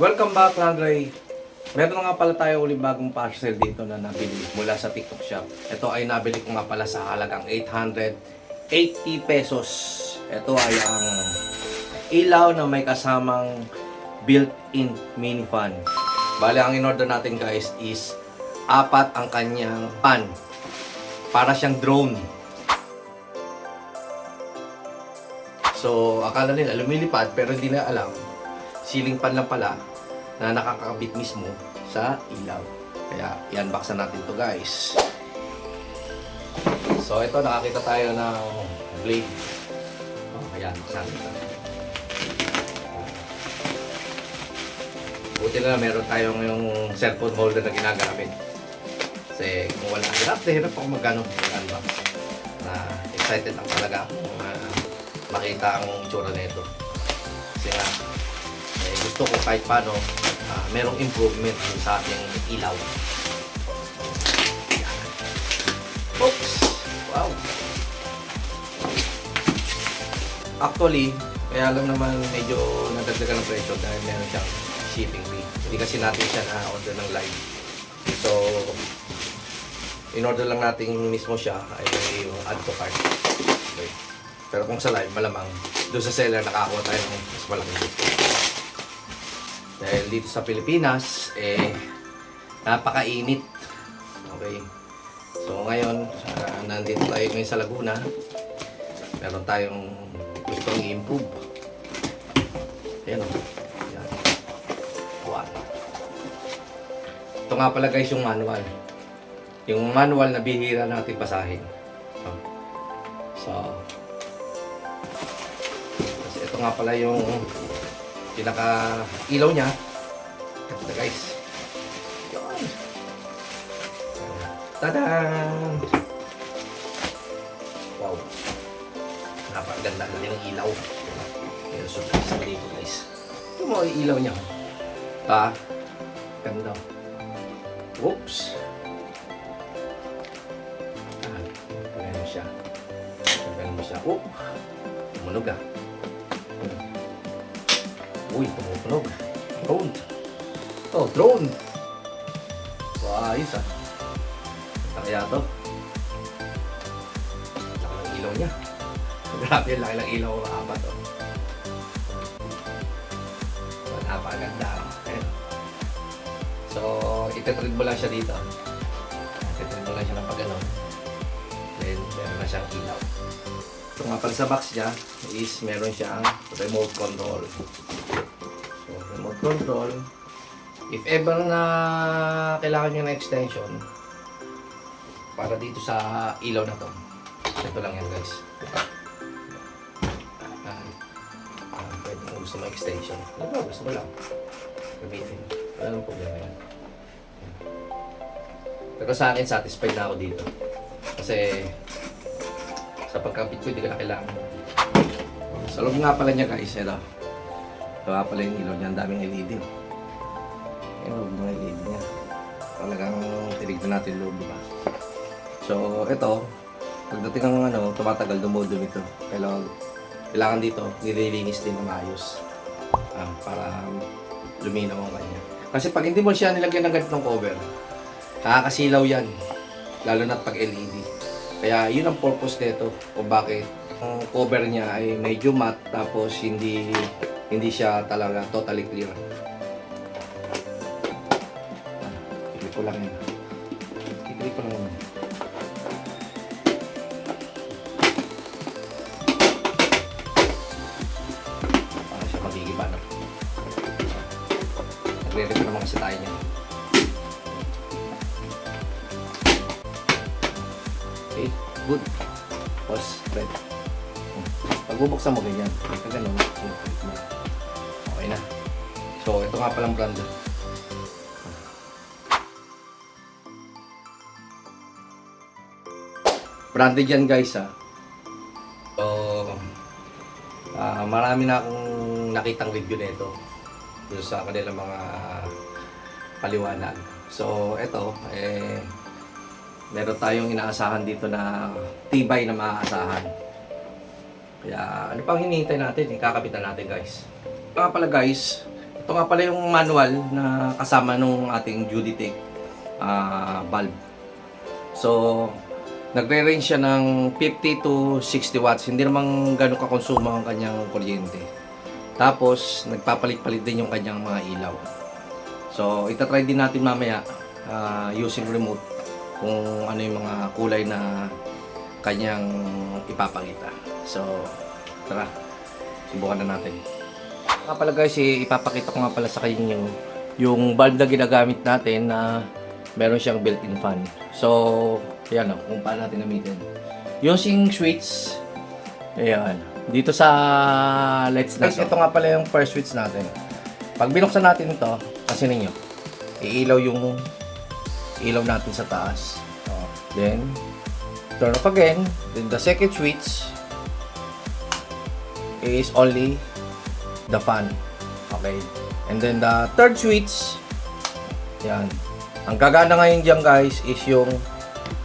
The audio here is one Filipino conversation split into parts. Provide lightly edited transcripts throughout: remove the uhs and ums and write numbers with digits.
Welcome back, Landray. Meron nga pala tayo ulit bagong parcel dito na nabili mula sa TikTok shop. Ito ay nabili ko nga pala sa halagang 880 pesos. Ito ay ang ilaw na may kasamang built-in mini fan. Bale, ang in-order natin guys is 4 ang kanyang fan. Para siyang drone. So, akala nila lumilipad pero hindi na alam. Ceiling fan lang pala na nakakabit mismo sa ilaw. Kaya i-unboxan natin to guys. So ito, nakakita tayo ng blade. Ayan, buksan ito. Buti na meron tayong yung cellphone holder na ginagamit. Kasi kung wala, hirap ako mag-unbox. Na excited lang talaga ako makita ang itsura nito. Kasi nga, gusto ko kahit paano merong improvement sa ating ilaw. Oops! Wow! Actually, kaya lang naman medyo nadagdagan ng presyo dahil meron siyang shipping fee. Hindi kasi natin siya na-order ng live. So, in-order lang natin mismo siya ay yung add to cart. Okay. Pero kung sa live, malamang doon sa seller nakakuha tayo ng mas malaking discount. Dahil dito sa Pilipinas, napakainit. Okay. So ngayon, nandito tayo ngayon sa Laguna. Meron tayong gustong i-improve. Ayan o. Ayan. Wow. Ito nga pala guys yung manual. Yung manual na bihira natin basahin. So, ito nga pala yung pinaka ilaw niya. Ito na guys. Yun. Tadaan! Wow. Napakaganda na yung ilaw. Pero surprise sa dito guys. Ito mo yung ilaw niya. Ganda. Oops. Ganyan mo siya. Ganyan mo siya. Tumunog ah. Uy, tumutunog. Drone. Oh, drone. Wow, ayos ah. Basta kaya to. Laki ng ilaw niya. Grabe yung laki ng ilaw ng apat oh. So, napakaganda. Ayan. So, ititrade mo lang siya dito. Ititrade mo lang siya ng pag-ano. Then, meron na siyang ilaw. So, nga pala sa box niya is meron siyang remote control. So, remote control. If ever na kailangan nyo ng extension para dito sa ilaw na to, ito lang yan guys. Pwede kung gusto mo extension. Gusto mo lang. Gamitin. Walang problema yan. Pero sa akin, satisfied na ako dito. Kasi sa pagkapit ko, hindi ko na kailangan. Sa loob nga pala niya guys, ito. Ito nga pala yung ilaw niya, ang daming LED. Yung loob ng LED niya. Talagang tinignan natin loob, diba? So, ito, pagdating ng tumatagal, dumudumi ito. Kailangan dito, nililinis din ng maayos. Para luminaw ang kanya. Kasi pag hindi mo siya nilagyan ng ganitong cover, nakakasilaw yan. Lalo na pag LED. Kaya yun ang purpose nito kung bakit ang cover niya ay medyo matte tapos hindi siya talaga totally clear. Kiklik ko lang yun. Kiklik ko lang yun. Para siya magigiba na. Nagre-review naman kasi tayo niya. Okay, good. Tapos, red. Pag bubuksan mo ganyan, ganun. Okay na. So, ito nga palang brand. Branded yan guys ha. So, marami na akong nakitang review nito doon sa kanilang mga paliwanag. So, ito, meron tayong inaasahan dito na tibay na maaasahan. Kaya ano pang hinihintay natin? Ikakapitan natin guys. Pala guys, Ito nga pala yung manual na kasama nung ating Juditech bulb. So, nagre-range siya ng 50 to 60 watts. Hindi naman ganun kakonsumo ang kanyang kuryente. Tapos, nagpapalit-palit din yung kanyang mga ilaw. So, itatry din natin mamaya using remote kung ano yung mga kulay na kanyang ipapakita. So, tara, subukan na natin. Nga pala guys, ipapakita ko nga pala sa kanya yung bulb na ginagamit natin na meron siyang built-in fan. So, ayan o, kung paano natin gamitin. Using switch, ayan, dito sa lights na ito nga pala yung first switch natin. Pag binuksan natin ito, kasi ninyo, iilaw yung ilaw natin sa taas. Then, turn off again. Then the second switch is only the fan. Okay. And then the third switch, yan. Ang gagana ngayon dyan guys is yung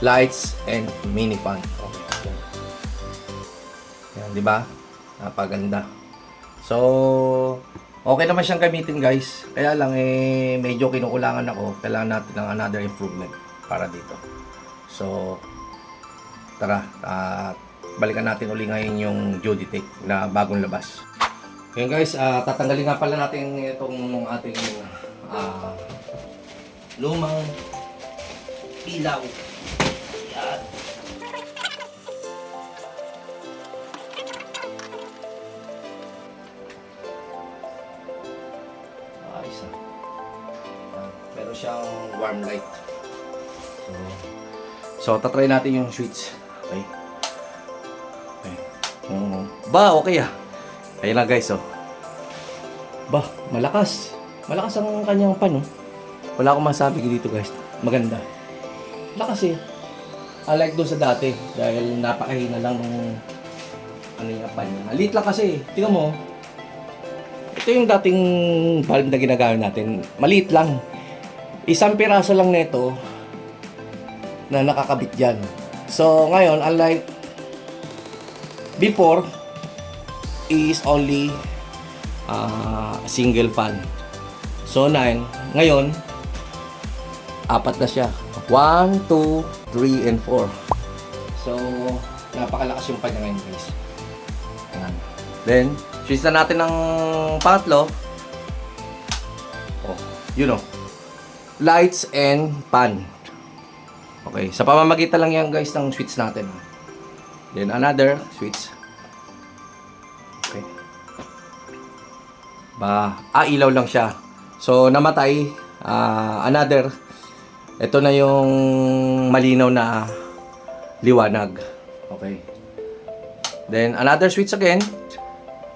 lights and mini fan. Okay. Yan, di ba? Napaganda. So, okay naman siyang gamitin guys. Kaya lang medyo kinukulangan ako. Kailangan natin ng another improvement para dito. So, tara, balikan natin uli ngayon yung Juditech na bagong labas. Ngayon guys, tatanggalin nga pala natin itong ating lumang ilaw. Yan. Ayos na. Meron siyang warm light. So tatry natin yung switch. Okay. Okay. Okay ah. Ayun na guys, oh. Malakas. Malakas ang kanyang pan, oh. Wala akong masabi dito guys. Maganda. Lakas eh. Unlike doon sa dati. Dahil napakahina lang nung ano yung pan niya. Maliit lang kasi. Tingnan mo. Ito yung dating bulb na ginagamit natin. Maliit lang. Isang piraso lang nito na nakakabit dyan. So ngayon, unlike before, is only single fan. So ngayon, apat na siya. 1, 2, 3, and 4. So, napakalakas yung kanya ngayon guys. Ayan. Then, switch na natin ng pangatlo. Oh, you know. Lights and pan. Okay, sa pamamagitan lang yan guys ng switch natin. Then, another switch. Okay. Ilaw lang siya. So, namatay. Another. Ito na yung malinaw na liwanag. Okay. Then, another switch again.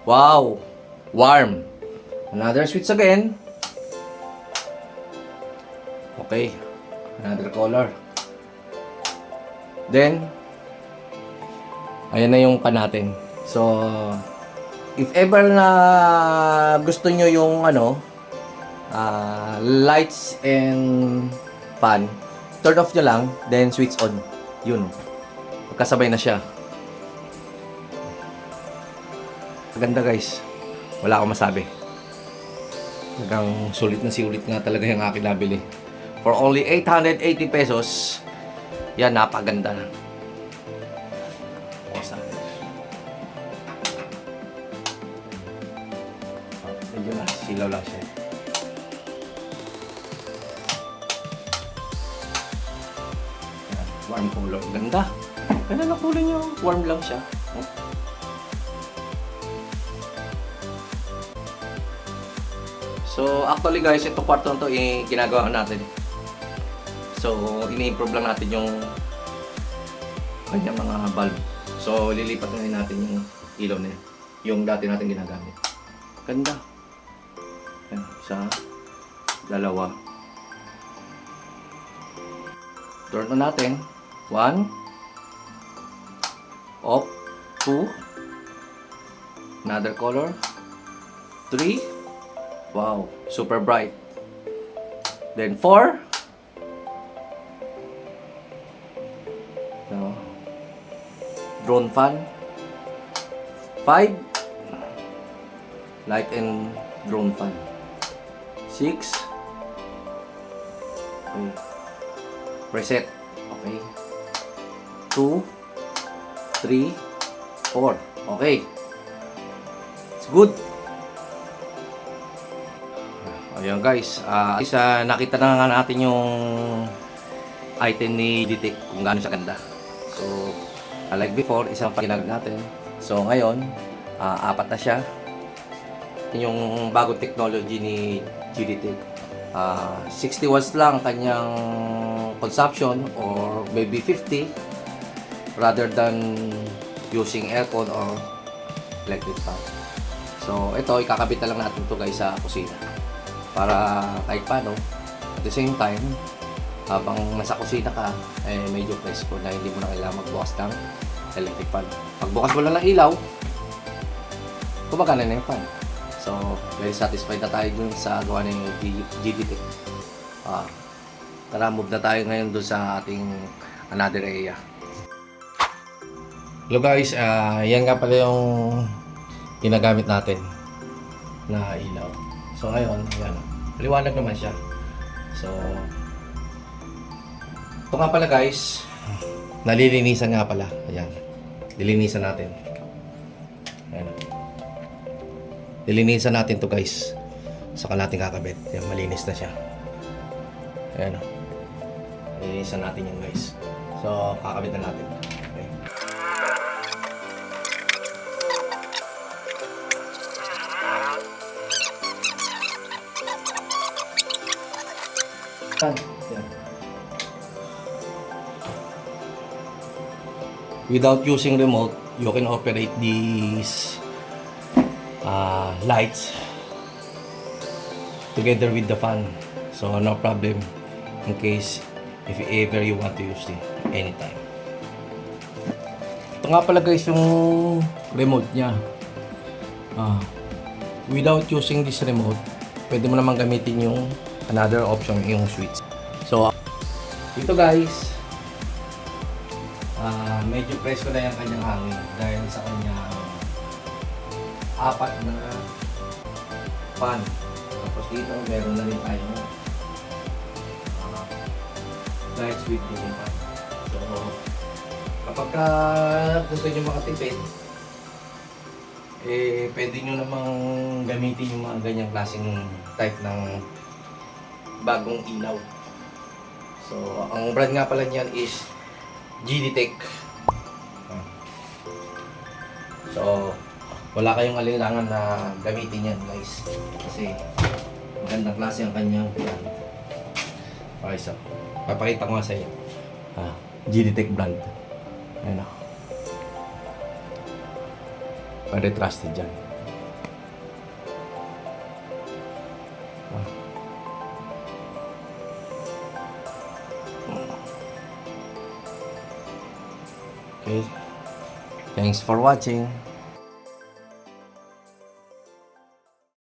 Wow! Warm. Another switch again. Okay. Another color. Then, ayan na yung pan natin. So, if ever na gusto nyo yung lights and fan, turn off nyo lang, then switch on. Yun. Magkasabay na siya. Maganda guys. Wala akong masabi. Hanggang sulit na siulit nga talaga yung aking nabili. For only 880 pesos, yan, napaganda na. Medyo na, silaw lang siya. Warm color. Ganda. Ganda na kulay niya. Warm lang siya. So, actually guys, itong kwarto na ito, ginagawa natin. So, ini-improve lang natin yung kanyang mga bulb. So, lilipat na natin yung ilaw na yun. Yung dati natin ginagamit. Ganda. Yan, isa, dalawa. Turn on natin. 1. Off. 2. Another color. 3. Wow, super bright. Then 4. No. Drone fan. 5. Light and drone fan. 6. Okay. Reset. Okay. 2, 3, 4. Okay. It's good. Ayan guys. Nakita na nga natin yung item ni Digitech kung gaano siya ganda. So, like before, isang pa ginag natin. So, ngayon, 4 na siya. Yung bagong technology ni Digitech. 60 watts lang kanyang consumption or maybe 50 rather than using aircon or electric fan. So, ito, ikakabit na lang natin to guys sa kusina. Para kahit paano, at the same time, habang nasa kusina ka, medyo presko na hindi mo na kailangan magbukas ng electric fan. Pagbukas mo lang ng ilaw, gumagana na yung fan. So, very satisfied na tayo dun sa gawa ng Digitech. Tara, move na tayo ngayon dun sa ating another area. Hello guys, yan nga pala yung ginagamit natin na ilaw. So ngayon, yan, maliwanag naman siya. So, ito nga pala guys, nalilinisan nga pala. Ayan, lilinisan natin. Ayan. Lilinisan natin to guys. Saka natin kakabit. Yan, malinis na siya. Ayan. Lilinisan natin yan guys. So, kakabit na natin. Okay. Yan. Without using remote, you can operate these lights together with the fan, so no problem in case if ever you want to use it anytime. Ito nga pala guys yung remote nya. Without using this remote, pwede mo naman gamitin yung another option, yung switch. So ito guys, medyo presko na yung kanyang hangin dahil sa kanyang 4 na fan. Tapos dito meron na rin tayong light switch din yung fan. So kapag gusto nyo makatipid, pwede nyo namang gamitin yung mga ganyang klaseng type ng bagong ilaw. So ang brand nga pala niyan is Digitech. So wala kayong alinlangan na gamitin yan guys, kasi magandang klase ang kanyang brand. Okay, so papakita ko nga sa inyo. Digitech brand. Ayan o, very trusted dyan. Okay, thanks for watching.